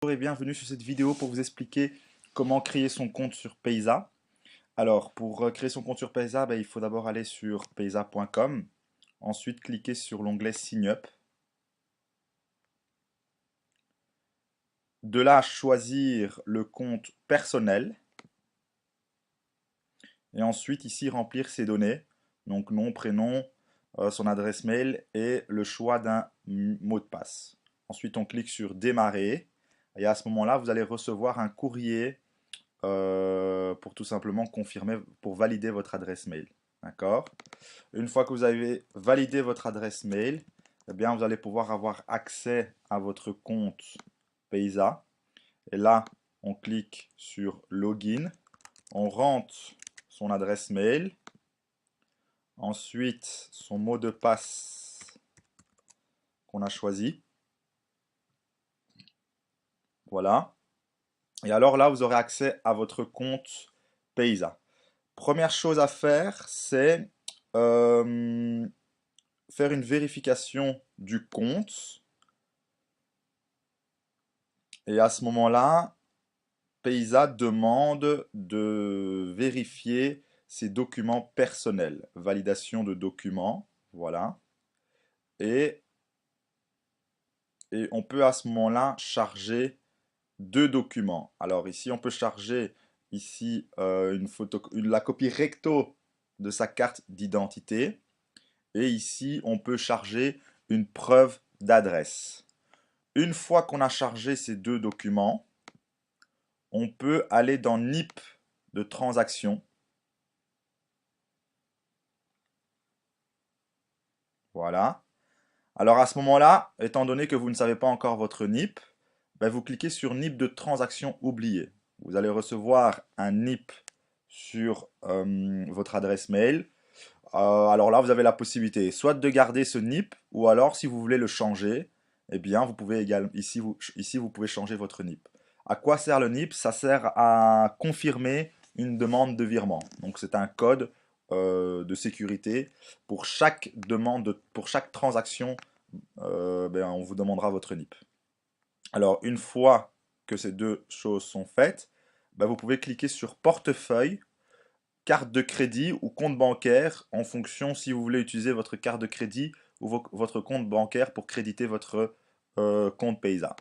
bonjour et bienvenue sur cette vidéo pour vous expliquer comment créer son compte sur Payza. Alors, pour créer son compte sur Payza, il faut d'abord aller sur payza.com, ensuite cliquer sur l'onglet Sign Up. De là, choisir le compte personnel et ensuite ici remplir ses données, donc nom, prénom, son adresse mail et le choix d'un mot de passe. Ensuite, on clique sur Démarrer et à ce moment-là, vous allez recevoir un courrier pour tout simplement confirmer, pour valider votre adresse mail. D'accord? Une fois que vous avez validé votre adresse mail, eh bien, vous allez pouvoir avoir accès à votre compte Payza. Et là, on clique sur Login. On rentre son adresse mail. Ensuite, son mot de passe qu'on a choisi. Voilà. Et alors là, vous aurez accès à votre compte Payza. Première chose à faire, c'est faire une vérification du compte. Et à ce moment-là, Payza demande de vérifier ses documents personnels. Validation de documents. Voilà. Et, et on peut à ce moment-là charger deux documents. Alors ici, on peut charger ici la copie recto de sa carte d'identité. Et ici, on peut charger une preuve d'adresse. Une fois qu'on a chargé ces deux documents, on peut aller dans NIP de transaction. Voilà. Alors à ce moment-là, étant donné que vous ne savez pas encore votre NIP, vous cliquez sur NIP de transaction oubliée. Vous allez recevoir un NIP sur votre adresse mail. Alors là, vous avez la possibilité soit de garder ce NIP, ou alors si vous voulez le changer, eh bien vous pouvez également ici vous pouvez changer votre NIP. À quoi sert le NIP? Ça sert à confirmer une demande de virement. Donc c'est un code de sécurité pour chaque demande, pour chaque transaction, on vous demandera votre NIP. Alors une fois que ces deux choses sont faites, vous pouvez cliquer sur portefeuille, carte de crédit ou compte bancaire en fonction si vous voulez utiliser votre carte de crédit ou votre compte bancaire pour créditer votre compte Payza.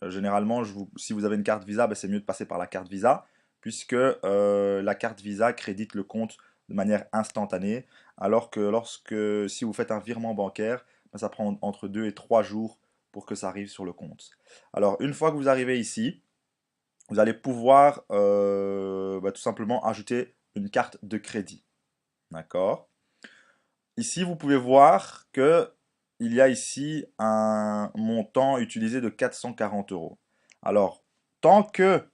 Généralement, si vous avez une carte Visa, c'est mieux de passer par la carte Visa puisque la carte Visa crédite le compte de manière instantanée alors que si vous faites un virement bancaire, ça prend entre 2 et 3 jours pour que ça arrive sur le compte. Alors une fois que vous arrivez ici, vous allez pouvoir tout simplement ajouter une carte de crédit. D'accord? Ici, vous pouvez voir que il y a ici un montant utilisé de 440 euros. Alors, tant que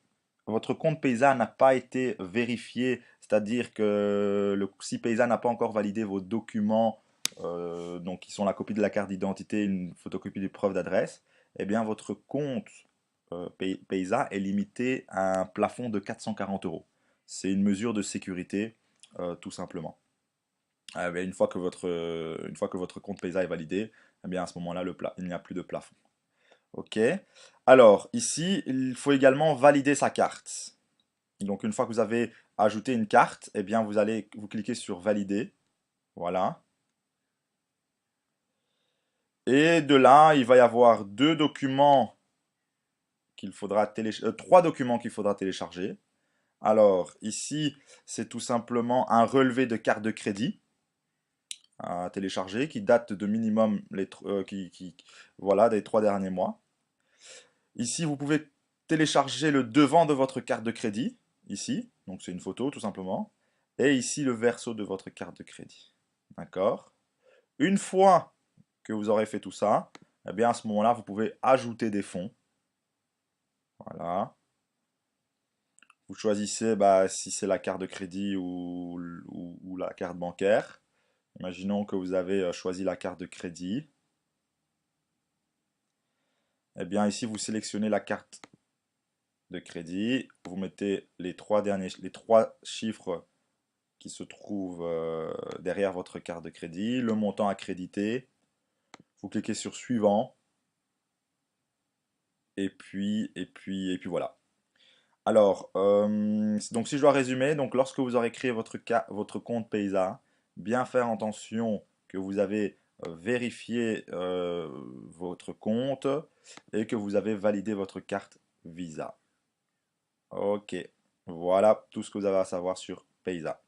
votre compte Payza n'a pas été vérifié, c'est-à-dire que si Payza n'a pas encore validé vos documents, donc qui sont la copie de la carte d'identité, une photocopie de preuve d'adresse, eh bien votre compte Payza est limité à un plafond de 440 euros. C'est une mesure de sécurité, tout simplement. Une fois que votre compte Payza est validé, eh bien à ce moment-là, il n'y a plus de plafond. Ok. Alors, ici, il faut également valider sa carte. Donc, une fois que vous avez ajouté une carte, eh bien, vous cliquez sur Valider. Voilà. Et de là, il va y avoir trois documents qu'il faudra télécharger. Alors, ici, c'est tout simplement un relevé de carte de crédit à télécharger qui date de minimum voilà, des 3 derniers mois. Ici, vous pouvez télécharger le devant de votre carte de crédit, ici, donc c'est une photo tout simplement, et ici le verso de votre carte de crédit. D'accord? Une fois que vous aurez fait tout ça, eh bien à ce moment-là, vous pouvez ajouter des fonds. Voilà. Vous choisissez si c'est la carte de crédit ou la carte bancaire. Imaginons que vous avez choisi la carte de crédit. Eh bien ici, vous sélectionnez la carte de crédit. Vous mettez les trois chiffres qui se trouvent derrière votre carte de crédit, le montant à créditer. Vous cliquez sur Suivant. et puis voilà. Alors, donc si je dois résumer, donc lorsque vous aurez créé votre compte Paysa, bien faire attention que vous avez vérifié votre compte et que vous avez validé votre carte Visa. Ok, voilà tout ce que vous avez à savoir sur Paysa.